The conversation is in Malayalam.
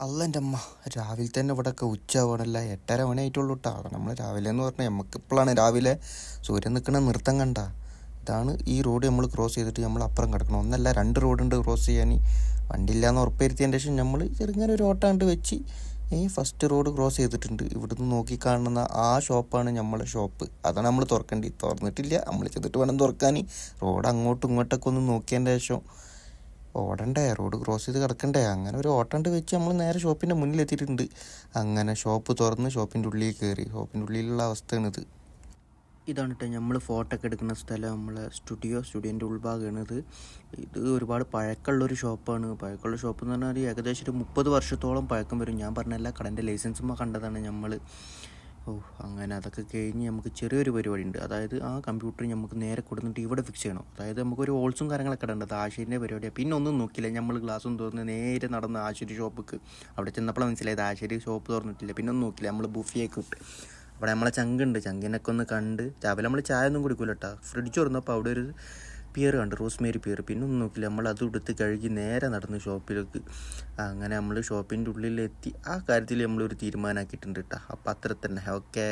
അല്ല എൻ്റെ അമ്മ രാവിലെ തന്നെ ഇവിടെയൊക്കെ ഉച്ചയാവണല്ല 8:30 മണിയായിട്ടുള്ളൂ കേട്ടോ. നമ്മൾ രാവിലെ എന്ന് പറഞ്ഞാൽ നമുക്ക് ഇപ്പോഴാണ് രാവിലെ സൂര്യൻ നിൽക്കുന്ന നൃത്തം കണ്ട. ഇതാണ് ഈ റോഡ് നമ്മൾ ക്രോസ് ചെയ്തിട്ട് നമ്മൾ അപ്പുറം കിടക്കണം. ഒന്നല്ല 2 റോഡുണ്ട് ക്രോസ് ചെയ്യാൻ. വണ്ടി ഇല്ലയെന്ന് ഉറപ്പുവരുത്തിയതിൻ്റെ ശേഷം നമ്മൾ ചെറുങ്ങനെ ഒരു ഓട്ടാണ്ട് വെച്ച് ഫസ്റ്റ് റോഡ് ക്രോസ് ചെയ്തിട്ടുണ്ട്. ഇവിടുന്ന് നോക്കി കാണുന്ന ആ ഷോപ്പാണ് നമ്മളെ ഷോപ്പ്. അതാണ് നമ്മൾ തുറന്നിട്ടില്ല. നമ്മൾ ചെന്നിട്ട് വേണം തുറക്കാൻ. റോഡ് അങ്ങോട്ടും ഇങ്ങോട്ടൊക്കെ ഒന്ന് നോക്കിയതിൻ്റെ ശേഷം ഓടണ്ടേ, റോഡ് ക്രോസ് ചെയ്ത് കിടക്കണ്ടേ. അങ്ങനെ ഒരു ഓട്ടണ്ട് വെച്ച് നമ്മൾ നേരെ ഷോപ്പിൻ്റെ മുന്നിലെത്തിയിട്ടുണ്ട്. അങ്ങനെ ഷോപ്പ് തുറന്ന് ഷോപ്പിൻ്റെ ഉള്ളിൽ കയറി. ഷോപ്പിൻ്റെ ഉള്ളിലുള്ള അവസ്ഥയാണിത്. ഇതാണ് കേട്ടോ നമ്മൾ ഫോട്ടോ ഒക്കെ എടുക്കുന്ന സ്ഥലം. നമ്മളെ സ്റ്റുഡിയോൻ്റെ ഉൾഭാഗമാണിത്. ഇത് ഒരുപാട് പഴക്കമുള്ളൊരു ഷോപ്പാണ്. പഴക്കമുള്ള ഷോപ്പ് എന്ന് പറഞ്ഞാൽ ഏകദേശം ഒരു 30 വർഷത്തോളം പഴക്കം വരും. ഞാൻ പറഞ്ഞല്ല, കടൻ്റെ ലൈസൻസുമ്പോൾ കണ്ടതാണ് നമ്മൾ. അങ്ങനെ അതൊക്കെ കഴിഞ്ഞ് നമുക്ക് ചെറിയൊരു പരിപാടി ഉണ്ട്. അതായത് ആ കമ്പ്യൂട്ടർ നമുക്ക് നേരെ കൊടുത്തിട്ട് ഇവിടെ ഫിക്സ് ചെയ്യണം. അതായത് നമുക്കൊരു ഹോൾസും കാര്യങ്ങളൊക്കെ ഇടേണ്ടത് ആശുവിൻ്റെ പരിപാടിയാണ്. പിന്നെ ഒന്നും നോക്കില്ല, നമ്മൾ ഗ്ലാസ്സും തുറന്ന് നേരെ നടന്ന് ആശുരി ഷോപ്പിക്ക്. അവിടെ ചെന്നപ്പോഴാണ് മനസ്സിലായത് ആശുരി ഷോപ്പ് തുറന്നിട്ടില്ല. പിന്നെ ഒന്നും നോക്കില്ല, നമ്മൾ ബുഫിയൊക്കെ ഇട്ട് അവിടെ നമ്മളെ ചങ്കുണ്ട്. ചങ്കിനൊക്കെ ഒന്ന് കണ്ട് രാവിലെ നമ്മൾ ചായ ഒന്നും കുടിക്കില്ല കേട്ടോ. ഫ്രിഡ്ജ് തുറന്നപ്പോൾ അവിടെ ഒരു പിയർ കണ്ട്, റോസ്മേരി പിയർ. പിന്നെ ഒന്നും നോക്കില്ല, നമ്മൾ അത് എടുത്ത് കഴുകി നേരെ നടന്ന് ഷോപ്പിലേക്ക്. അങ്ങനെ നമ്മൾ ഷോപ്പിൻ്റെ ഉള്ളിലെത്തി. ആ കാര്യത്തിൽ നമ്മളൊരു തീരുമാനമാക്കിയിട്ടുണ്ട് കേട്ടോ. അപ്പം അത്ര തന്നെ. ഓക്കേ.